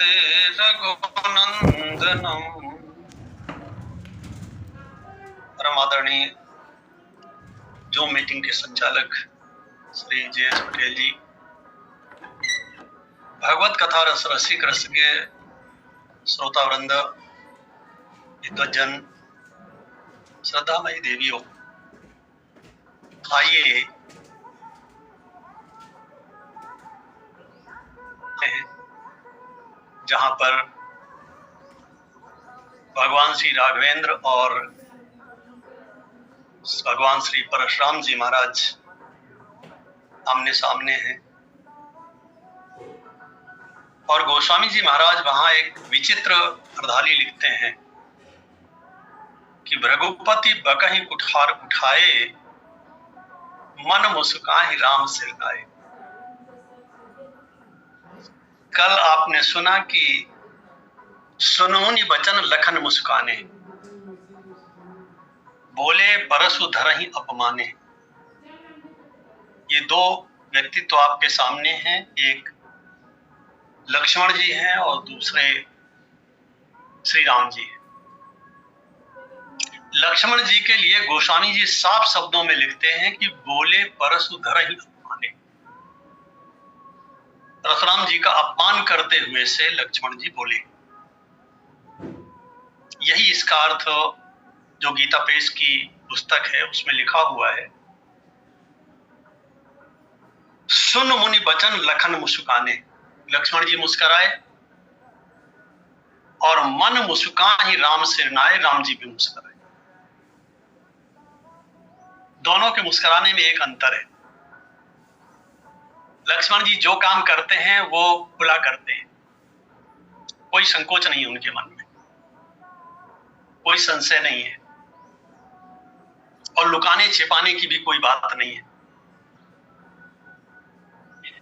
वंदे रघुनंदनम। परम आदरणीय zoom meeting के संचालक श्री जे.एस. पटेल जी, भगवत कथा रस रसिक रसज्ञ श्रोता वृंद, विद्वजन, श्रद्धामयी देवियों, आइए जहां पर भगवान श्री राघवेंद्र और भगवान श्री परशुराम जी महाराज आमने सामने हैं और गोस्वामी जी महाराज वहां एक विचित्र अर्धाली लिखते हैं कि भृगुपति बकहि कुठार उठाए, मन मुस्काहि राम सिर लाए। कल आपने सुना कि सुनोनि बचन लखन मुस्काने, बोले परसु धरहि अपमाने। ये दो व्यक्तित्व आपके सामने हैं, एक लक्ष्मण जी हैं और दूसरे श्री राम जी हैं। लक्ष्मण जी के लिए गोस्वामी जी साफ शब्दों में लिखते हैं कि बोले परसु धरहि अपमाने। परशुराम जी का अपमान करते हुए से लक्ष्मण जी बोले। यही इसका अर्थ जो गीता प्रेस की पुस्तक है उसमें लिखा हुआ है, सुन मुनि बचन लखन मुस्काने। लक्ष्मण जी मुस्कुराए और मन मुस्काहि राम सिरनाए, राम जी भी मुस्कुराए। दोनों के मुस्कुराने में एक अंतर है। लक्ष्मण जी जो काम करते हैं वो खुला करते हैं, कोई संकोच नहीं है उनके मन में, कोई संशय नहीं है और लुकाने छिपाने की भी कोई बात नहीं है।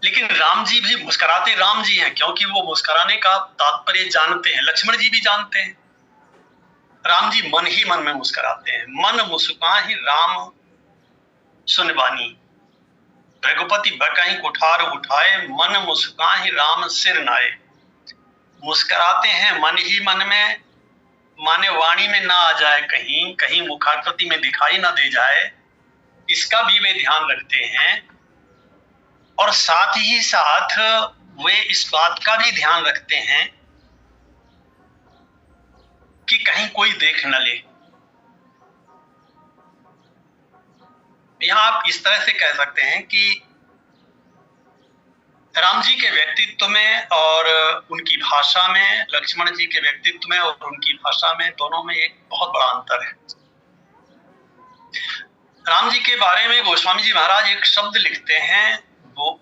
लेकिन राम जी भी मुस्कुराते राम जी हैं, क्योंकि वो मुस्कुराने का तात्पर्य जानते हैं। लक्ष्मण जी भी जानते हैं, राम जी मन ही मन में मुस्कुराते हैं। मन मुस्काहि राम सुनबानी, भृगुपति बकहि कुठार उठाए, मन मुस्काहि राम सिर नाए। मुस्कुराते हैं मन ही मन में, माने वाणी में ना आ जाए, कहीं कहीं मुखाकृति में दिखाई ना दे जाए, इसका भी वे ध्यान रखते हैं। और साथ ही साथ वे इस बात का भी ध्यान रखते हैं कि कहीं कोई देख न ले। यहां आप इस तरह से कह सकते हैं कि राम जी के व्यक्तित्व में और उनकी भाषा में, लक्ष्मण जी के व्यक्तित्व में और उनकी भाषा में, दोनों में एक बहुत बड़ा अंतर है। राम जी के बारे में गोस्वामी जी महाराज एक शब्द लिखते हैं, वो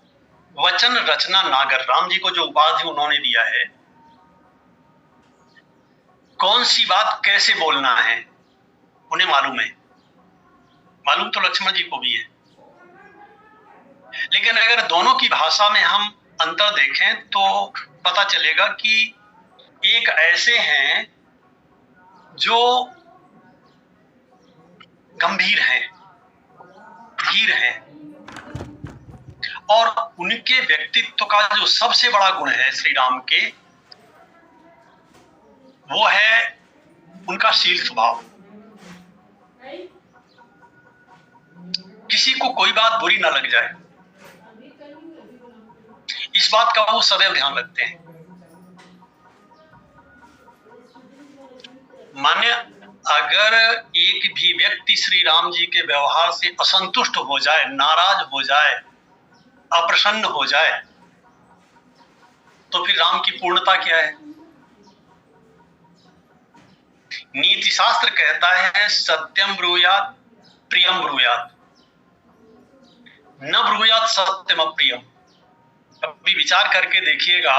वचन रचना नागर। राम जी को जो उपाधि उन्होंने दिया है, कौन सी बात कैसे बोलना है उन्हें मालूम है। मालूम तो लक्ष्मण जी को भी है, लेकिन अगर दोनों की भाषा में हम अंतर देखें तो पता चलेगा कि एक ऐसे हैं जो गंभीर हैं, धीर हैं, और उनके व्यक्तित्व का जो सबसे बड़ा गुण है श्री राम के, वो है उनका शील स्वभाव। किसी को कोई बात बुरी ना लग जाए, इस बात का वो सदैव ध्यान रखते हैं। माने अगर एक भी व्यक्ति श्री राम जी के व्यवहार से असंतुष्ट हो जाए, नाराज हो जाए, अप्रसन्न हो जाए, तो फिर राम की पूर्णता क्या है? नीति शास्त्र कहता है सत्यम ब्रूयात प्रियम ब्रूयात, न ब्रूयात सत्यम अप्रियम। कभी विचार करके देखिएगा,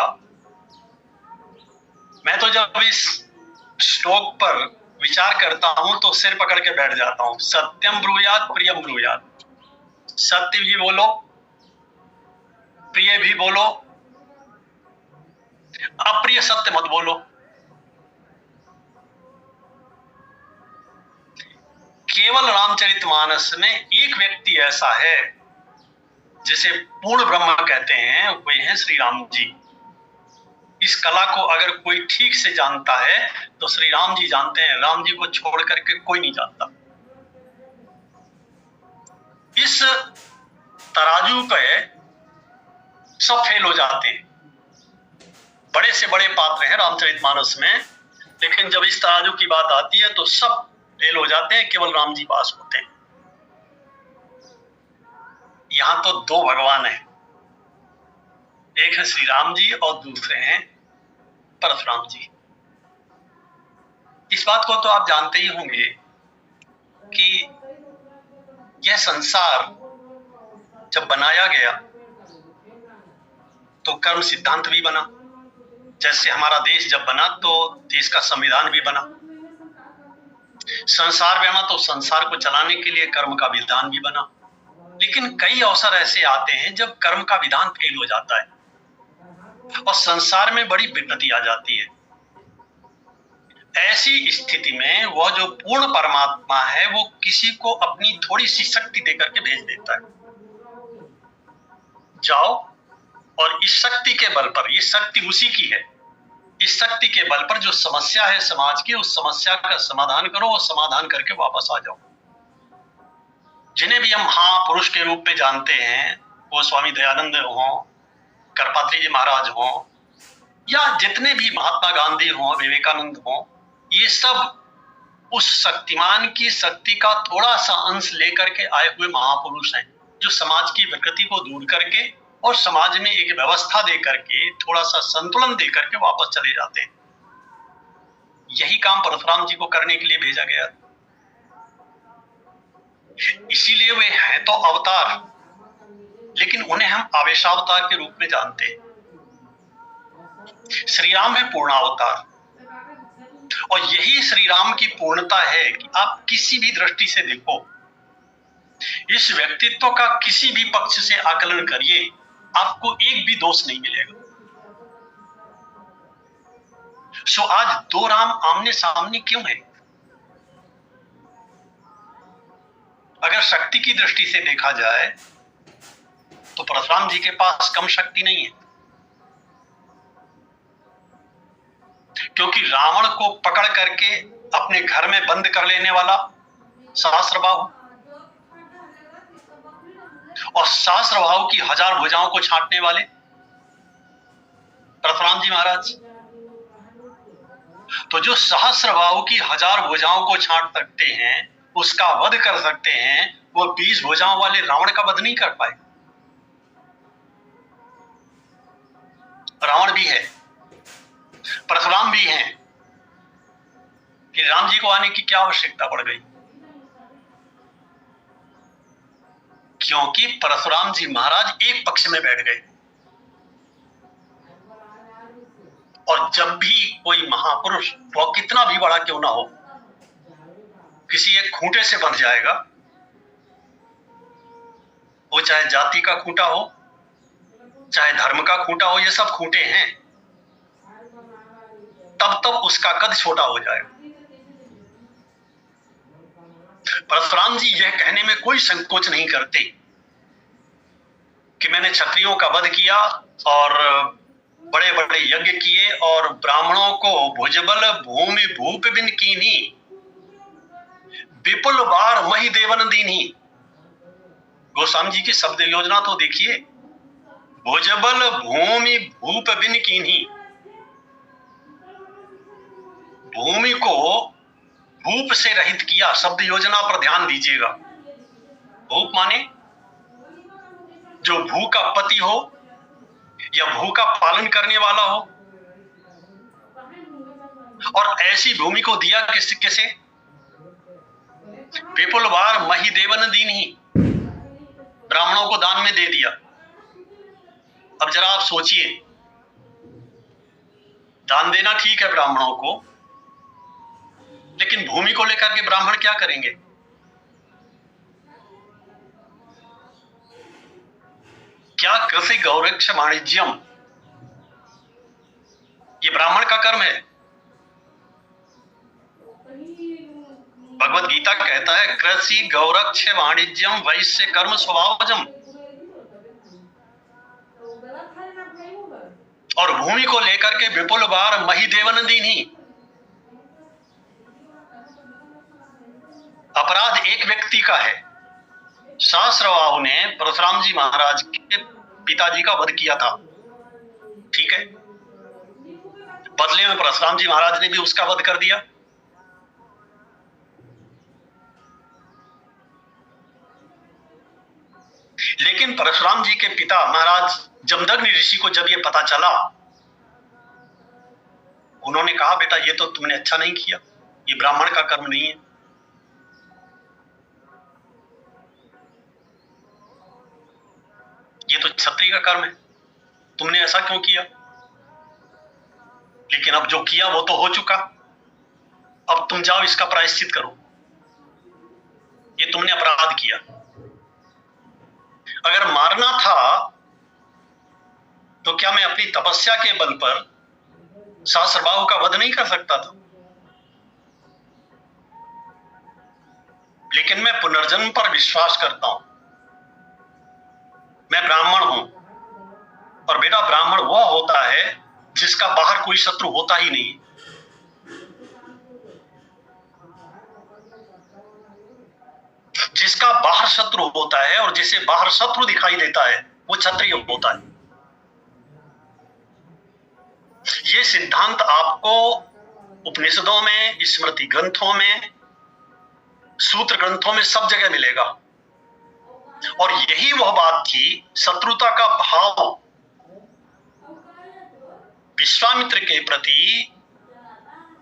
मैं तो जब इस श्लोक पर विचार करता हूं तो सिर पकड़ के बैठ जाता हूं। सत्यम ब्रूयात प्रियम ब्रूयात, सत्य भी बोलो, प्रिय भी बोलो, अप्रिय सत्य मत बोलो। केवल रामचरितमानस में एक व्यक्ति ऐसा है जिसे पूर्ण ब्रह्म कहते हैं, वे हैं श्री राम जी। इस कला को अगर कोई ठीक से जानता है तो श्री राम जी जानते हैं। राम जी को छोड़ करके कोई नहीं जानता। इस तराजू पे सब फेल हो जाते हैं। बड़े से बड़े पात्र हैं रामचरितमानस में, लेकिन जब इस तराजू की बात आती है तो सब फेल हो जाते हैं, केवल राम जी पास होते हैं। यहां तो दो भगवान हैं, एक है श्री राम जी और दूसरे हैं परशुराम जी। इस बात को तो आप जानते ही होंगे कि यह संसार जब बनाया गया तो कर्म सिद्धांत भी बना। जैसे हमारा देश जब बना तो देश का संविधान भी बना। संसार बना तो संसार को चलाने के लिए कर्म का विधान भी बना। लेकिन कई अवसर ऐसे आते हैं जब कर्म का विधान फेल हो जाता है और संसार में बड़ी विपत्ति आ जाती है। ऐसी स्थिति में वह जो पूर्ण परमात्मा है वो किसी को अपनी थोड़ी सी शक्ति देकर के भेज देता है, जाओ और इस शक्ति के बल पर, ये शक्ति उसी की है, इस शक्ति के बल पर जो समस्या है समाज की, उस समस्या का समाधान करो और समाधान करके वापस आ जाओ। जिन्हें भी हम महापुरुष के रूप में जानते हैं, वो स्वामी दयानंद हो, करपात्री जी महाराज हो, या जितने भी महात्मा गांधी हो, विवेकानंद हो, ये सब उस शक्तिमान की शक्ति का थोड़ा सा अंश लेकर के आए हुए महापुरुष हैं, जो समाज की विकृति को दूर करके और समाज में एक व्यवस्था दे करके, थोड़ा सा संतुलन दे करके वापस चले जाते हैं। यही काम परशुराम जी को करने के लिए भेजा गया। इसीलिए वे हैं तो अवतार, लेकिन उन्हें हम आवेशावतार के रूप में जानते हैं। श्री राम है पूर्णावतार, और यही श्री राम की पूर्णता है कि आप किसी भी दृष्टि से देखो, इस व्यक्तित्व का किसी भी पक्ष से आकलन करिए, आपको एक भी दोष नहीं मिलेगा। सो आज दो राम आमने सामने क्यों है? अगर शक्ति की दृष्टि से देखा जाए तो परशुराम जी के पास कम शक्ति नहीं है, क्योंकि रावण को पकड़ करके अपने घर में बंद कर लेने वाला सहस्त्रबाहु, और सहस्त्रबाहु की 1000 भुजाओं को छांटने वाले परशुराम जी महाराज। तो जो सहस्त्रबाहु की 1000 भुजाओं को छांट सकते हैं, उसका वध कर सकते हैं, वो 20 भुजाओं वाले रावण का वध नहीं कर पाए। रावण भी है, परशुराम भी हैं, कि राम जी को आने की क्या आवश्यकता पड़ गई? क्योंकि परशुराम जी महाराज एक पक्ष में बैठ गए। और जब भी कोई महापुरुष, वो कितना भी बड़ा क्यों ना हो, किसी एक खूंटे से बंध जाएगा, वो चाहे जाति का खूंटा हो, चाहे धर्म का खूंटा हो, ये सब खूंटे हैं, तब उसका कद छोटा हो जाएगा। परशुराम जी यह कहने में कोई संकोच नहीं करते कि मैंने क्षत्रियों का वध किया और बड़े बड़े यज्ञ किए और ब्राह्मणों को भुजबल भूमि भूप बिन कीन्ही, विपुल बार मही देवन दीन्ही। गोस्वामी जी की शब्द योजना तो देखिए, भुजबल भूमि भूप बिन कीन्ही। भूमि को भूप से रहित किया, शब्द योजना पर ध्यान दीजिएगा। भूप माने जो भू का पति हो या भू का पालन करने वाला हो, और ऐसी भूमि को दिया किसे? विपुल बार मही देवन दीन्ही, ब्राह्मणों को दान में दे दिया। अब जरा आप सोचिए, दान देना ठीक है ब्राह्मणों को, लेकिन भूमि को लेकर के ब्राह्मण क्या करेंगे? क्या कृषि गौरक्ष वाणिज्यम, ये ब्राह्मण का कर्म है। भगवत गीता कहता है, कृषि गौरक्ष वाणिज्यम वैश्य कर्म स्वभावजम। और भूमि को लेकर के विपुल बार मही देवन दीनी। अपराध एक व्यक्ति का है। सहस्रबाहु ने परशुराम जी महाराज के पिताजी का वध किया था, ठीक है। बदले में परशुराम जी महाराज ने भी उसका वध कर दिया। लेकिन परशुराम जी के पिता महाराज जमदग्नि ऋषि को जब ये पता चला, उन्होंने कहा बेटा ये तो तुमने अच्छा नहीं किया, ये ब्राह्मण का कर्म नहीं है, ये तो क्षत्रिय का कर्म है, तुमने ऐसा क्यों किया। लेकिन अब जो किया वो तो हो चुका, अब तुम जाओ इसका प्रायश्चित करो, ये तुमने अपराध किया। अगर मारना था तो क्या मैं अपनी तपस्या के बल पर सहस्रबाहु का वध नहीं कर सकता था। लेकिन मैं पुनर्जन्म पर विश्वास करता हूं, मैं ब्राह्मण हूं, और बेटा ब्राह्मण वह होता है जिसका बाहर कोई शत्रु होता ही नहीं। जिसका बाहर शत्रु होता है और जिसे बाहर शत्रु दिखाई देता है वो क्षत्रिय होता है। ये सिद्धांत आपको उपनिषदों में, स्मृति ग्रंथों में, सूत्र ग्रंथों में सब जगह मिलेगा। और यही वह बात थी, शत्रुता का भाव विश्वामित्र के प्रति,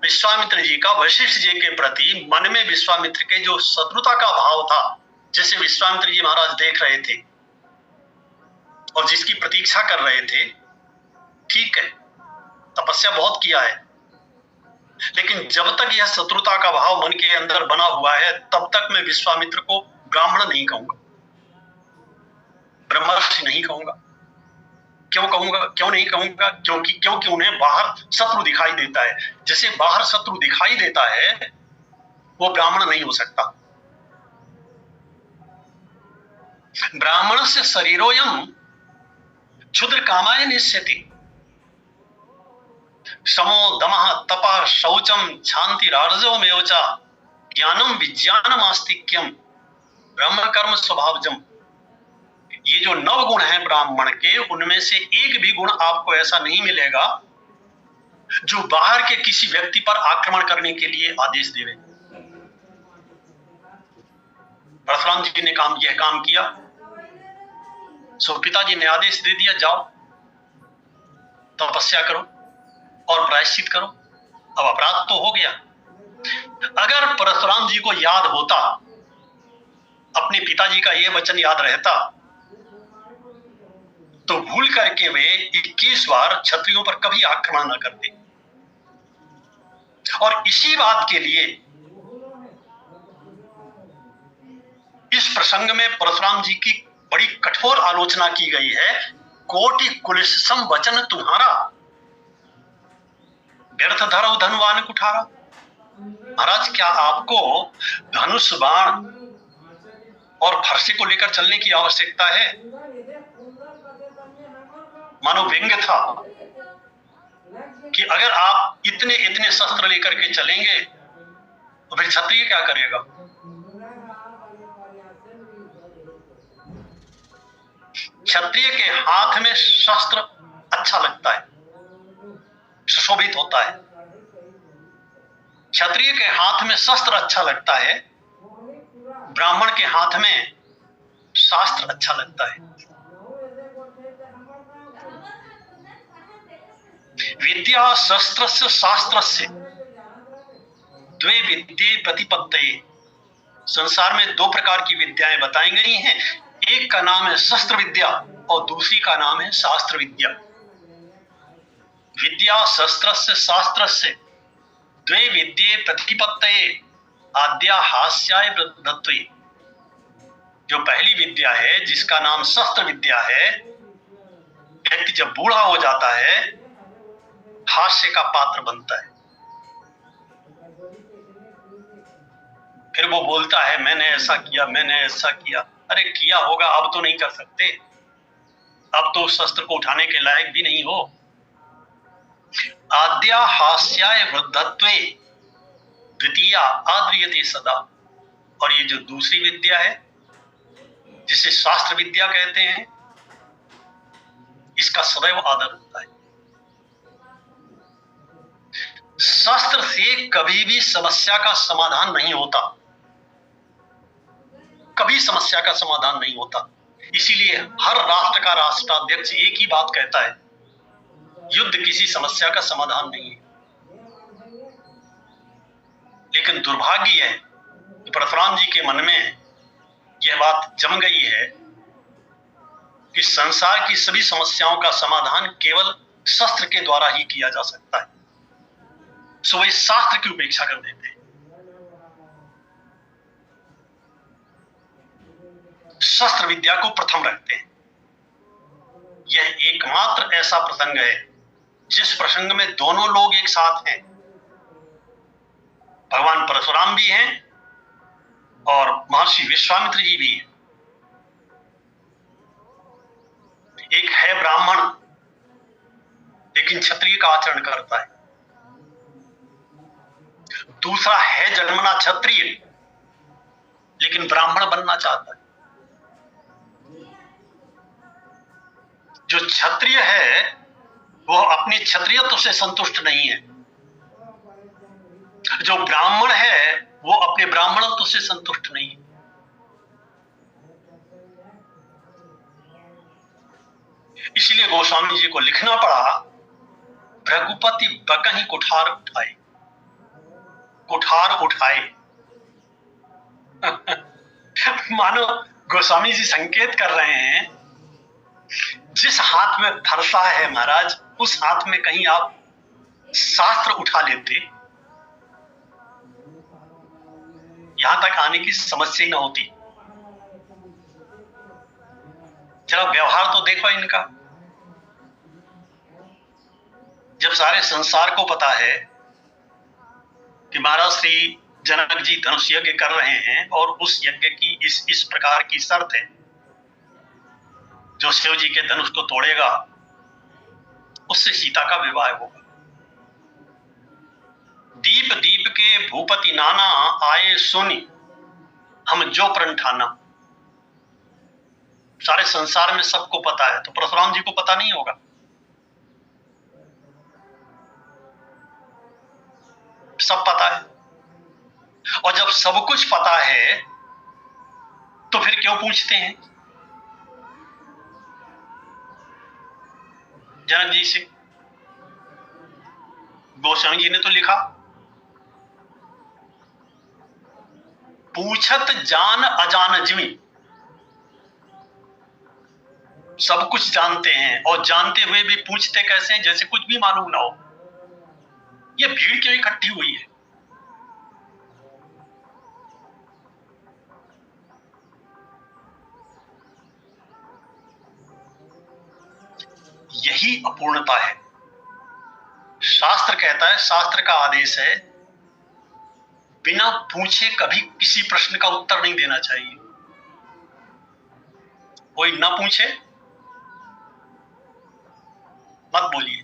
विश्वामित्र जी का वशिष्ठ जी के प्रति मन में विश्वामित्र के जो शत्रुता का भाव था, जिसे विश्वामित्र जी महाराज देख रहे थे और जिसकी प्रतीक्षा कर रहे थे, ठीक है तपस्या बहुत किया है, लेकिन जब तक यह शत्रुता का भाव मन के अंदर बना हुआ है तब तक मैं विश्वामित्र को ब्राह्मण नहीं कहूंगा, ब्रह्मर्षि नहीं कहूंगा। क्यों कहूंगा, क्यों नहीं कहूंगा? क्योंकि उन्हें बाहर शत्रु दिखाई देता है। जिसे बाहर शत्रु दिखाई देता है वो ब्राह्मण नहीं हो सकता। ब्राह्मण से शरीरोयम क्षुद्र कामाय निश्यति, समो दमः तपः शौचम क्षान्तिरार्जवमेव च ज्ञानम विज्ञानम आस्तिक्यम ब्रह्म कर्म स्वभावजम। ये जो 9 गुण हैं ब्राह्मण के, उनमें से एक भी गुण आपको ऐसा नहीं मिलेगा जो बाहर के किसी व्यक्ति पर आक्रमण करने के लिए आदेश देवे। परशुराम जी ने यह काम किया, सो पिताजी ने आदेश दे दिया जाओ तपस्या करो और प्रायश्चित करो। अब अपराध तो हो गया। अगर परशुराम जी को याद होता, अपने पिताजी का यह वचन याद रहता, तो भूल करके वे 21 बार क्षत्रियों पर कभी आक्रमण न करते। और इसी बात के लिए इस प्रसंग में परशुराम जी की बड़ी कठोर आलोचना की गई है। कोटि कुलिसम वचन तुम्हारा, व्यर्थ धरौ धनवान कुठारा। महाराज क्या आपको धनुष बाण और फरसे को लेकर चलने की आवश्यकता है? मानो व्यंग्य था कि अगर आप इतने इतने शस्त्र लेकर के चलेंगे तो फिर क्षत्रिय क्या करेगा? क्षत्रिय के हाथ में शस्त्र अच्छा लगता है, सुशोभित होता है। क्षत्रिय के हाथ में शस्त्र अच्छा लगता है, ब्राह्मण के हाथ में शास्त्र अच्छा लगता है। विद्या शस्त्रस्य शास्त्रस्य द्वे विद्ये प्रतिपत्तये। संसार में 2 प्रकार की विद्याएं बताई गई हैं। एक का नाम है शस्त्र विद्या और दूसरी का नाम है शास्त्र विद्या। विद्या शस्त्रस्य शास्त्रस्य द्वे विद्ये प्रतिपत्तये आद्या हास्याय वृद्धत्वे। जो पहली विद्या है जिसका नाम शस्त्र विद्या है, व्यक्ति जब बूढ़ा हो जाता है हास्य का पात्र बनता है। फिर वो बोलता है मैंने ऐसा किया, मैंने ऐसा किया। अरे किया होगा, अब तो नहीं कर सकते, अब तो शस्त्र को उठाने के लायक भी नहीं हो। आद्या हास्याय वृद्धत्वे द्वितीया आद्रियते सदा। और ये जो दूसरी विद्या है जिसे शास्त्र विद्या कहते हैं, इसका सदैव आदर होता है। शास्त्र से कभी भी समस्या का समाधान नहीं होता, कभी समस्या का समाधान नहीं होता। इसीलिए हर राष्ट्र का राष्ट्राध्यक्ष एक ही बात कहता है, युद्ध किसी समस्या का समाधान नहीं है। लेकिन दुर्भाग्य है कि परशुराम जी के मन में यह बात जम गई है कि संसार की सभी समस्याओं का समाधान केवल शस्त्र के द्वारा ही किया जा सकता है। सो वे शास्त्र की उपेक्षा कर देते हैं। शस्त्र विद्या को प्रथम रखते हैं। यह एकमात्र ऐसा प्रसंग है जिस प्रसंग में दोनोदोनों एक साथ हैं। भगवान परशुराम भी हैं और महर्षि विश्वामित्र जी भी हैं। एक है ब्राह्मण लेकिन क्षत्रिय का आचरण करता है, दूसरा है जन्मना क्षत्रिय लेकिन ब्राह्मण बनना चाहता है। जो क्षत्रिय है वो अपने क्षत्रियत्व से संतुष्ट नहीं है, जो ब्राह्मण है वो अपने ब्राह्मणत्व से संतुष्ट नहीं है। इसलिए गोस्वामी जी को लिखना पड़ा, भृगुपति बकहि कुठार उठाए, कुठार उठाए। मानो गोस्वामी जी संकेत कर रहे हैं, जिस हाथ में फरसा है महाराज, उस हाथ में कहीं आप शास्त्र उठा लेते, यहां तक आने की समस्या ही ना होती। जरा व्यवहार तो देखो इनका। जब सारे संसार को पता है कि महाराज श्री जनक जी धनुष यज्ञ कर रहे हैं और उस यज्ञ की इस प्रकार की शर्त है, जो शिव जी के धनुष को तोड़ेगा उससे सीता का विवाह होगा। दीप दीप के भूपति नाना, आए सुनी हम जो प्रण ठाना। सारे संसार में सबको पता है, तो परशुराम जी को पता नहीं होगा? सब पता है। और जब सब कुछ पता है तो फिर क्यों पूछते हैं जनक जी से? गोस्वामी जी ने तो लिखा, पूछत जान अजान जिमी। सब कुछ जानते हैं और जानते हुए भी पूछते कैसे हैं? जैसे कुछ भी मालूम ना हो। ये भीड़ क्यों इकट्ठी हुई है? यही अपूर्णता है। शास्त्र कहता है, शास्त्र का आदेश है, बिना पूछे कभी किसी प्रश्न का उत्तर नहीं देना चाहिए। कोई ना पूछे मत बोलिए,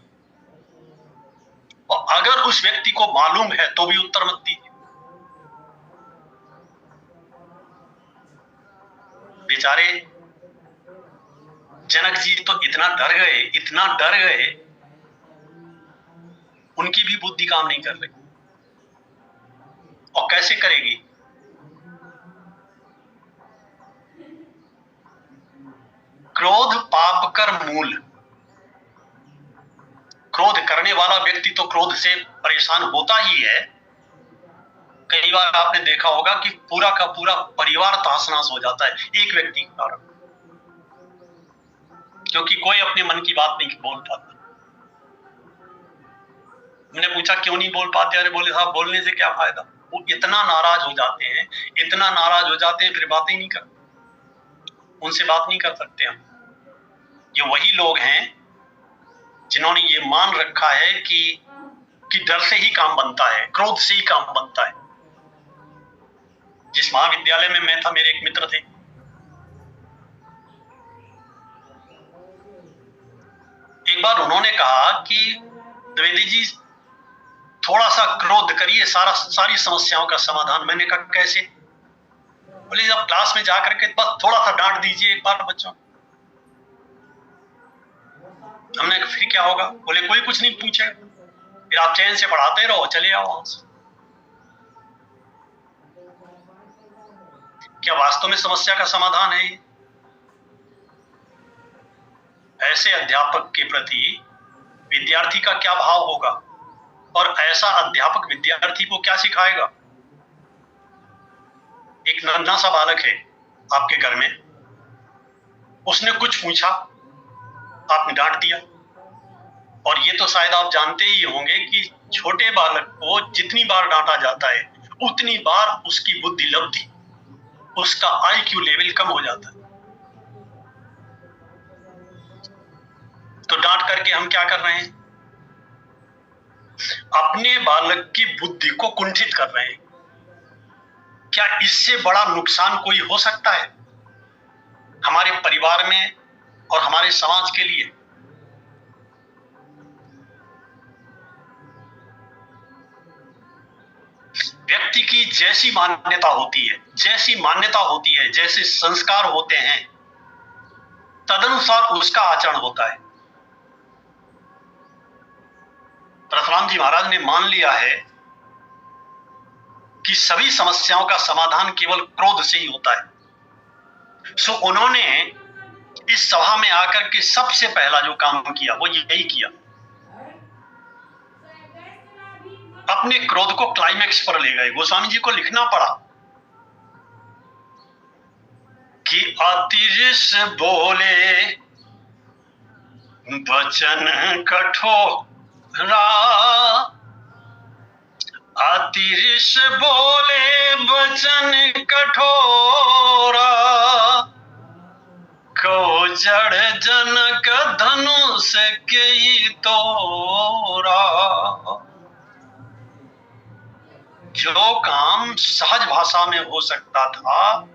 और अगर उस व्यक्ति को मालूम है तो भी उत्तर मत दीजिए। बेचारे जनक जी तो इतना डर गए, इतना डर गए, उनकी भी बुद्धि काम नहीं कर रही। और कैसे करेगी? क्रोध पाप कर मूल। क्रोध करने वाला व्यक्ति तो क्रोध से परेशान होता ही है। कई बार आपने देखा होगा कि पूरा का पूरा परिवार तहस-नहस हो जाता है एक व्यक्ति के कारण, क्योंकि कोई अपने मन की बात नहीं बोल पाता। हमने पूछा क्यों नहीं बोल पाते? अरे बोले साहब, बोलने से क्या फायदा? वो इतना नाराज हो जाते हैं, इतना नाराज हो जाते हैं, फिर बात ही नहीं करते, उनसे बात नहीं कर सकते हम। ये वही लोग हैं जिन्होंने ये मान रखा है कि डर से ही काम बनता है, क्रोध से ही काम बनता है। जिस महाविद्यालय में मैं था, मेरे एक मित्र थे, एक बार उन्होंने कहा कि द्विवेदी जी थोड़ा सा क्रोध करिए, सारी समस्याओं का समाधान। मैंने कहा कैसे? बोले जब क्लास में जाकर के बस थोड़ा सा डांट दीजिए एक बार बच्चों। हमने कहा फिर क्या होगा? बोले कोई कुछ नहीं पूछेगा, फिर आप चैन से पढ़ाते रहो, चले आओ वहां से। क्या वास्तव में समस्या का समाधान है? ऐसे अध्यापक के प्रति विद्यार्थी का क्या भाव होगा, और ऐसा अध्यापक विद्यार्थी को क्या सिखाएगा? एक नन्हा सा बालक है आपके घर में, उसने कुछ पूछा, आपने डांट दिया। और ये तो शायद आप जानते ही होंगे कि छोटे बालक को जितनी बार डांटा जाता है उतनी बार उसकी बुद्धि लब्धि, उसका आईक्यू लेवल कम हो जाता है। तो डांट करके हम क्या कर रहे हैं? अपने बालक की बुद्धि को कुंठित कर रहे हैं। क्या इससे बड़ा नुकसान कोई हो सकता है हमारे परिवार में और हमारे समाज के लिए? व्यक्ति की जैसी मान्यता होती है, जैसे संस्कार होते हैं, तदनुसार उसका आचरण होता है। परशुराम जी महाराज ने मान लिया है कि सभी समस्याओं का समाधान केवल क्रोध से ही होता है। सो उन्होंने इस सभा में आकर के सबसे पहला जो काम किया वो यही किया, अपने क्रोध को क्लाइमैक्स पर ले गए। गोस्वामी जी को लिखना पड़ा कि अतिरिस बोले वचन कठोरा, अतिरिस बोले वचन कठोरा, को जड़ जनक धनुष के तोरा। जो काम सहज भाषा में हो सकता था,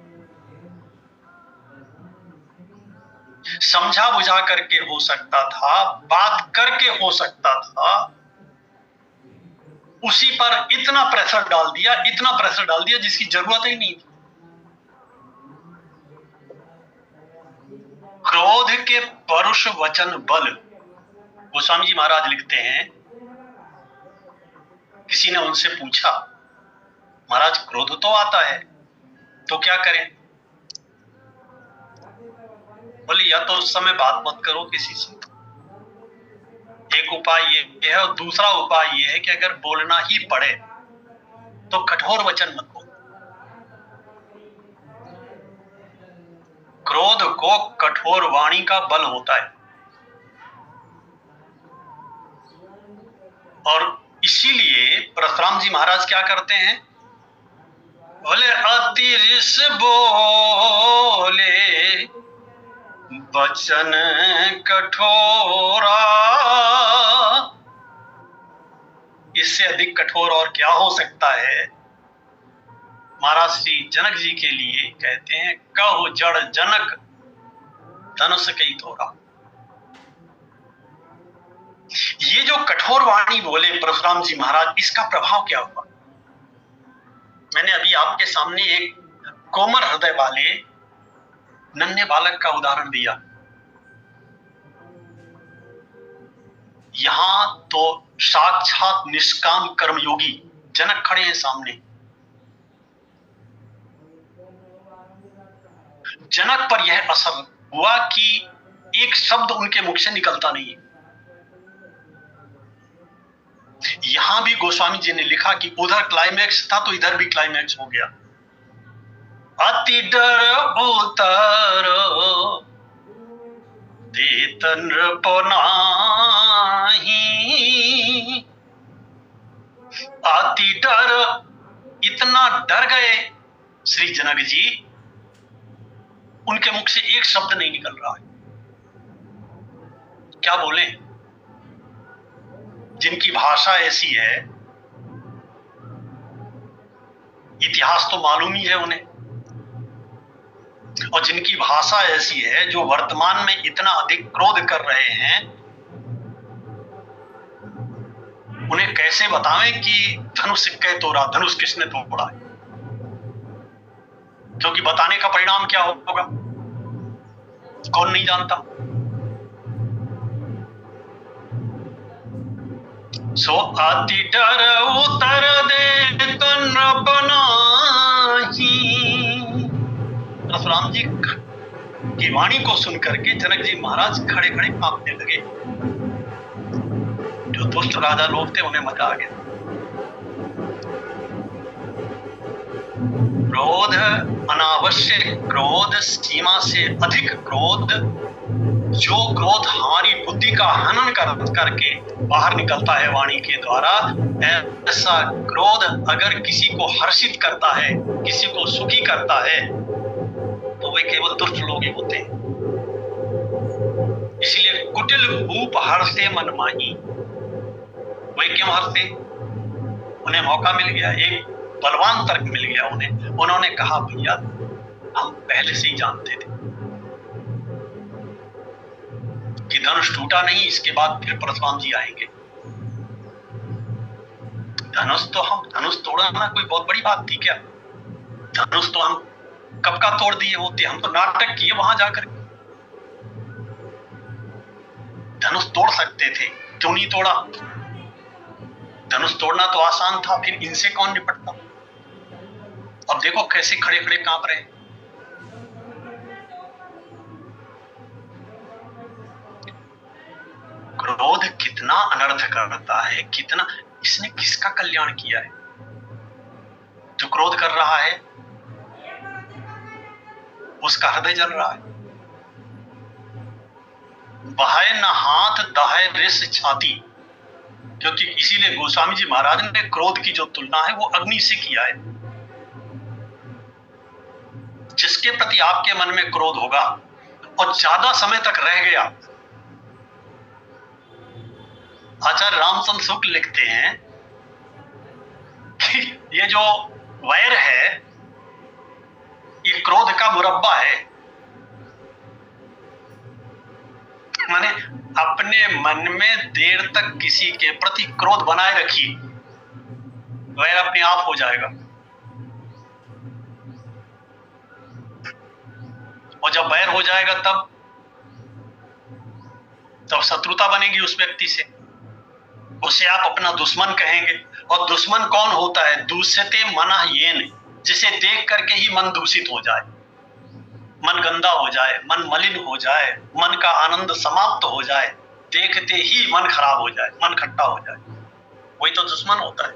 समझा बुझा करके हो सकता था, बात करके हो सकता था, उसी पर इतना प्रेशर डाल दिया जिसकी जरूरत ही नहीं थी। क्रोध के परुष वचन बल। गोस्वामी जी महाराज लिखते हैं, किसी ने उनसे पूछा महाराज क्रोध तो आता है तो क्या करें? बोले या तो उस समय बात मत करो किसी से, एक उपाय ये है, और दूसरा उपाय ये है कि अगर बोलना ही पड़े तो कठोर वचन मत बोलो। क्रोध को कठोर वाणी का बल होता है, और इसीलिए परशुराम जी महाराज क्या करते हैं? बोले अतिरिस बोले वचन कठोरा। इससे अधिक कठोर और क्या हो सकता है? महाराज श्री जनक जी के लिए कहते हैं, कहो जड़ जनक धनुष कई तोरा। ये जो कठोर वाणी बोले परशुराम जी महाराज, इसका प्रभाव क्या हुआ? मैंने अभी आपके सामने एक कोमल हृदय वाले नन्हे बालक का उदाहरण दिया। यहां तो साक्षात निष्काम कर्मयोगी जनक खड़े हैं सामने। जनक पर यह असर हुआ कि एक शब्द उनके मुख से निकलता नहीं है। यहां भी गोस्वामी जी ने लिखा कि उधर क्लाइमैक्स था तो इधर भी क्लाइमैक्स हो गया। अति डर उतर देत नृप नाही, अति डर, इतना डर गए श्री जनक जी, उनके मुख से एक शब्द नहीं निकल रहा है। क्या बोले? जिनकी भाषा ऐसी है, इतिहास तो मालूम ही है उन्हें, और जिनकी भाषा ऐसी है, जो वर्तमान में इतना अधिक क्रोध कर रहे हैं, उन्हें कैसे बतावें कि धनुष कै तोड़ा, धनुष किसने तोड़ा है, क्योंकि बताने का परिणाम क्या होगा कौन नहीं जानता। सो अति डर उतर दे कन बनाही। परशुराम जी की वाणी को सुनकर के जनक जी महाराज खड़े खड़े कांपने लगे। जो दुष्ट राजा लोग थे उन्हें मजा आ गया। क्रोध, अनावश्यक क्रोध, सीमा से अधिक क्रोध, जो क्रोध हमारी बुद्धि का हनन करके बाहर निकलता है वाणी के द्वारा, ऐसा क्रोध अगर किसी को हर्षित करता है, किसी को सुखी करता है, तो वे केवल दुष्ट लोग ही होते हैं। इसलिए कुटिल भूप हर्षे मन माही। वे क्यों हर्षे? उन्हें मौका मिल गया, एक बलवान तर्क मिल गया उन्हें। उन्होंने कहा भैया हम पहले से ही जानते थे कि धनुष टूटा नहीं, इसके बाद फिर परशुराम जी आएंगे। धनुष तोड़ना कोई बहुत बड़ी बात थी क्या? धनुष तो हम कब का तोड़ दिए होते, हम तो नाटक किए वहां जाकर। धनुष तोड़ सकते थे, क्यों नहीं तोड़ा? धनुष तोड़ना तो आसान था, फिर इनसे कौन निपटता? अब देखो कैसे खड़े खड़े कांप रहे हैं। क्रोध कितना अनर्थ करता है, कितना। इसने किसका कल्याण किया है? जो क्रोध कर रहा है उसका हृदय जल रहा है। बहाए न हाथ दहाए रिस छाती, क्योंकि इसीलिए गोस्वामी जी महाराज ने क्रोध की जो तुलना है वो अग्नि से किया है। जिसके प्रति आपके मन में क्रोध होगा और ज्यादा समय तक रह गया, आचार्य रामचंद्र शुक्ल लिखते हैं कि ये जो वैर है ये क्रोध का मुरब्बा है। माने अपने मन में देर तक किसी के प्रति क्रोध बनाए रखिए, वैर अपने आप हो जाएगा। और जब वैर हो जाएगा तब शत्रुता बनेगी उस व्यक्ति से, उसे आप अपना दुश्मन कहेंगे। और दुश्मन कौन होता है? दूषिते मनः येन, जिसे देख करके ही मन दूषित हो जाए, मन गंदा हो जाए, मन मलिन हो जाए, मन का आनंद समाप्त हो जाए, देखते ही मन खराब हो जाए, मन खट्टा हो जाए, वही तो दुश्मन होता है।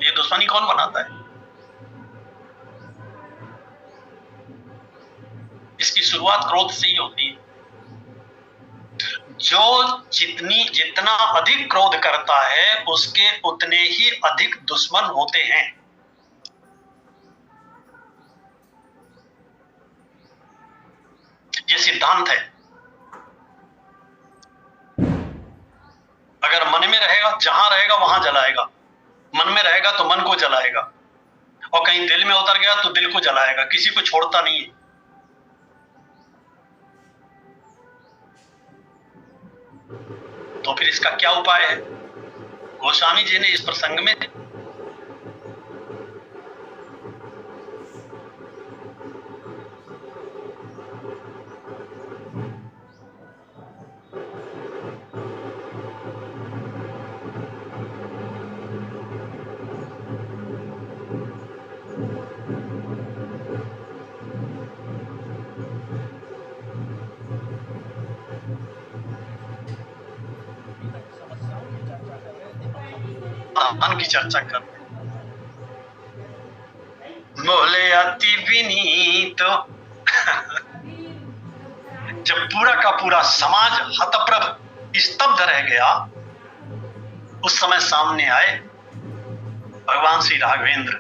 ये दुश्मनी कौन बनाता है? इसकी शुरुआत क्रोध से ही होती है। जो जितना अधिक क्रोध करता है उसके उतने ही अधिक दुश्मन होते हैं। ये सिद्धांत है। अगर मन में रहेगा, जहां रहेगा वहां जलाएगा। मन में रहेगा तो मन को जलाएगा, और कहीं दिल में उतर गया तो दिल को जलाएगा, किसी को छोड़ता नहीं है। तो फिर इसका क्या उपाय है? गोस्वामी जी ने इस प्रसंग में मन की चर्चा करते हैं। बोले अति विनीत। जब पूरा का पूरा समाज हतप्रभ स्तब्ध रह गया, उस समय सामने आए भगवान श्री राघवेंद्र।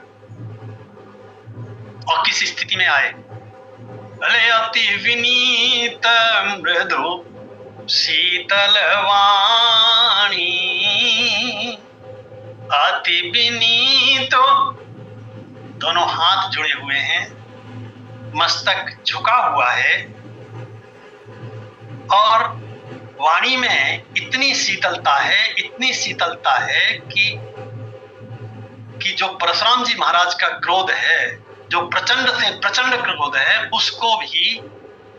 और किस स्थिति में आए? बोले अति विनीत मृदु शीतल वाणी, अति विनीत। दोनों हाथ जुड़े हुए हैं, मस्तक झुका हुआ है, और वाणी में इतनी शीतलता है, इतनी शीतलता है कि जो परशुराम जी महाराज का क्रोध है, जो प्रचंड से प्रचंड क्रोध है, उसको भी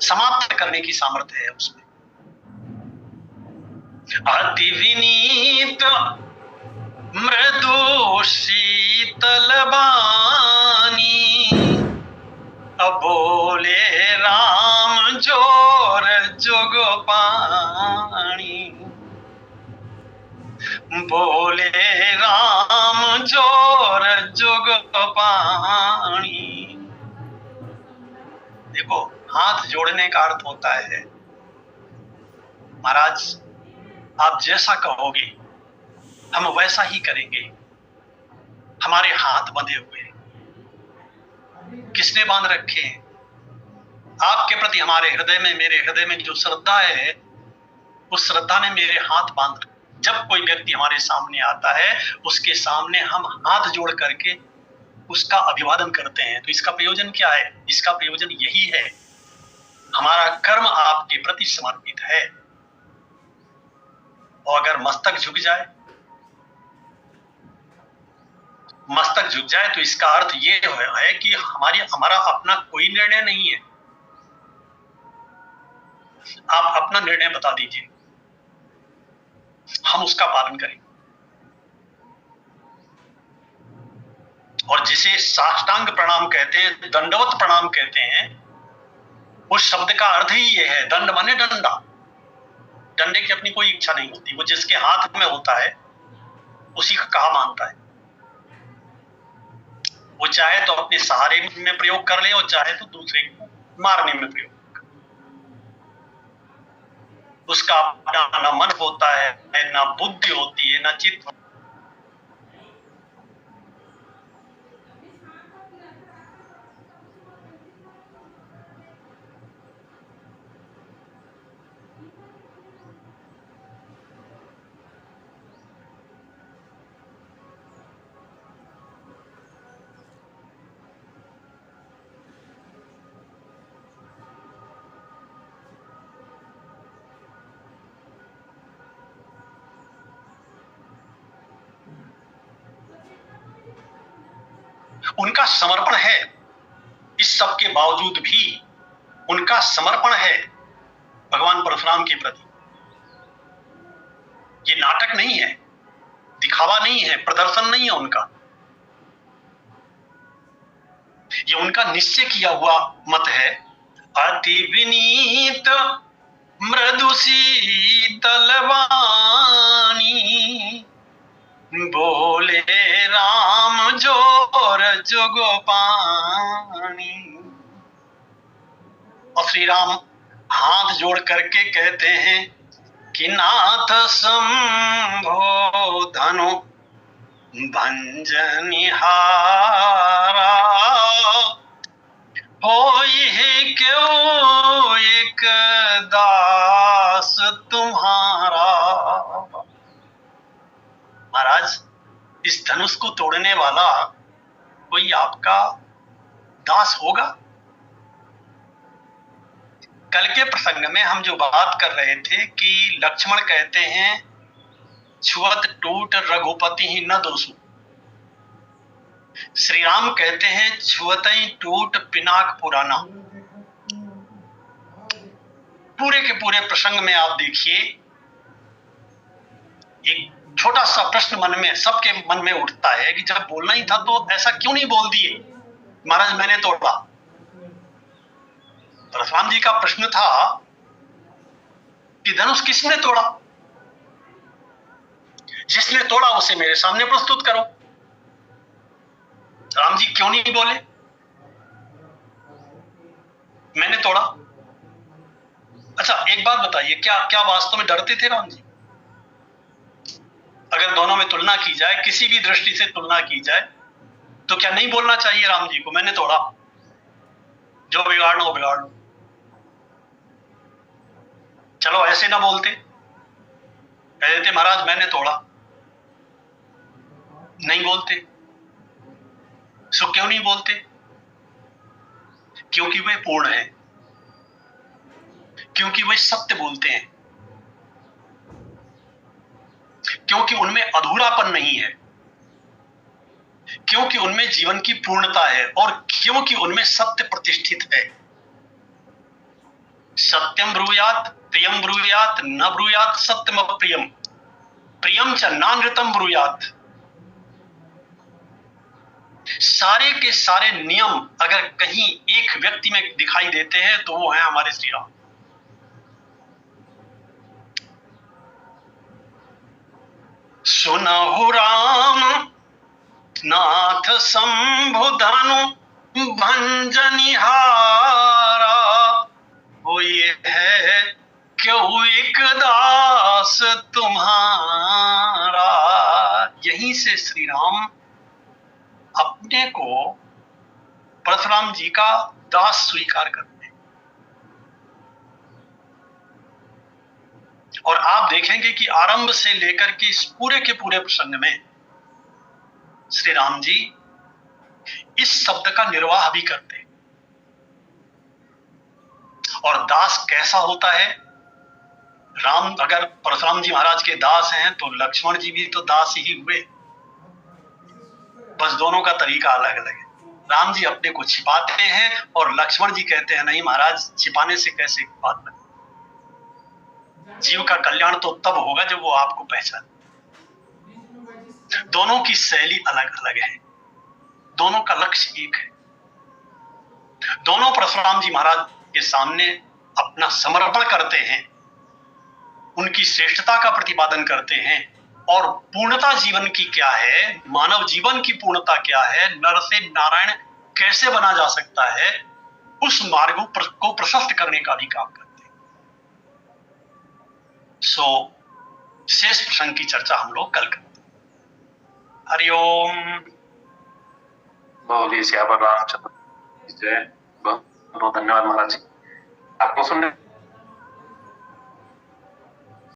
समाप्त करने की सामर्थ्य है उसमें। अति विनीत मृदु शीतल बानी, बोले राम जोर जुग पानी, बोले राम जोर जुग पानी। देखो, हाथ जोड़ने का अर्थ होता है, महाराज आप जैसा कहोगे हम वैसा ही करेंगे। हमारे हाथ बंधे हुए, किसने बांध रखे हैं? आपके प्रति हमारे हृदय में, मेरे हृदय में जो श्रद्धा है, उस श्रद्धा ने मेरे हाथ बांध रखे। जब कोई व्यक्ति हमारे सामने आता है, उसके सामने हम हाथ जोड़ करके उसका अभिवादन करते हैं। तो इसका प्रयोजन क्या है? इसका प्रयोजन यही है, हमारा कर्म आपके प्रति समर्पित है। और अगर मस्तक झुक जाए, मस्तक झुक जाए तो इसका अर्थ ये है कि हमारा अपना कोई निर्णय नहीं है। आप अपना निर्णय बता दीजिए, हम उसका पालन करेंगे। और जिसे साष्टांग प्रणाम कहते हैं, दंडवत प्रणाम कहते हैं, उस शब्द का अर्थ ही ये है। दंड माने डंडा। डंडे की अपनी कोई इच्छा नहीं होती, वो जिसके हाथ में होता है उसी का कहा मानता है। वो चाहे तो अपने सहारे में प्रयोग कर ले और चाहे तो दूसरे को मारने में प्रयोग। उसका अपना न मन होता है, न बुद्धि होती है, न चित्त। उनका समर्पण है, इस सब के बावजूद भी उनका समर्पण है भगवान परशुराम के प्रति। ये नाटक नहीं है, दिखावा नहीं है, प्रदर्शन नहीं है उनका। ये उनका निश्चय किया हुआ मत है। अति विनीत मृदु शीतल वाणी, बोले राम जोर जुग पानी। और श्री राम हाथ जोड़ करके कहते हैं कि नाथ शंभो धनु भंजनिहारा, होई क्यों एक दास तुम्हारा। महाराज, इस धनुष को तोड़ने वाला कोई आपका दास होगा? कल के प्रसंग में हम जो बात कर रहे थे कि लक्ष्मण कहते हैं छुअत टूट रघुपति ही न दोषु। श्री राम कहते हैं छुअत ही टूट पिनाक पुराना। पूरे के पूरे प्रसंग में आप देखिए, एक छोटा सा प्रश्न मन में, सबके मन में उठता है कि जब बोलना ही था तो ऐसा क्यों नहीं बोल दिए? महाराज मैंने तोड़ा। परशुराम जी का प्रश्न था कि धनुष किसने तोड़ा? जिसने तोड़ा उसे मेरे सामने प्रस्तुत करो। राम जी क्यों नहीं बोले मैंने तोड़ा? अच्छा एक बात बताइए, क्या क्या वास्तव में डरते थे राम जी? अगर दोनों में तुलना की जाए, किसी भी दृष्टि से तुलना की जाए, तो क्या नहीं बोलना चाहिए राम जी को मैंने तोड़ा? जो बिगाड़ना हो बिगाड़ लो। चलो ऐसे ना बोलते, कह देते महाराज मैंने तोड़ा, नहीं बोलते। सो क्यों नहीं बोलते? क्योंकि वे पूर्ण है, क्योंकि वे सत्य बोलते हैं। क्योंकि उनमें अधूरापन नहीं है, क्योंकि उनमें जीवन की पूर्णता है और क्योंकि उनमें सत्य प्रतिष्ठित है। सत्यम ब्रूयात प्रियम ब्रूयात न ब्रूयात सत्यम प्रियम प्रियम च नानृतम ब्रूयात। सारे के सारे नियम अगर कहीं एक व्यक्ति में दिखाई देते हैं तो वो है हमारे श्री राम। सुनहु राम नाथ शंभु भंजनिहारा, वो ये है क्यों एक दास तुम्हारा। यहीं से श्री राम अपने को परशुराम जी का दास स्वीकार करते हैं। और आप देखेंगे कि आरंभ से लेकर के इस पूरे के पूरे प्रसंग में श्री राम जी इस शब्द का निर्वाह भी करते हैं। और दास कैसा होता है? राम अगर परशुराम जी महाराज के दास हैं तो लक्ष्मण जी भी तो दास ही हुए, बस दोनों का तरीका अलग अलग है। राम जी अपने को छिपाते हैं और लक्ष्मण जी कहते हैं नहीं महाराज, छिपाने से कैसे बात बने, जीव का कल्याण तो तब होगा जब वो आपको पहचाने। दोनों की शैली अलग अलग है, दोनों का लक्ष्य एक है। दोनों परशुराम जी महाराज के सामने अपना समर्पण करते हैं, उनकी श्रेष्ठता का प्रतिपादन करते हैं और पूर्णता जीवन की क्या है, मानव जीवन की पूर्णता क्या है, नर से नारायण कैसे बना जा सकता है, उस मार्ग को प्रशस्त करने का भी काम करते हैं। शेष प्रसंग की चर्चा हम लोग कल करते हैं। हरिओम। बोलिए श्यावर रामचंद्र जय। बहुत बहुत धन्यवाद महाराज जी। आपको सुनने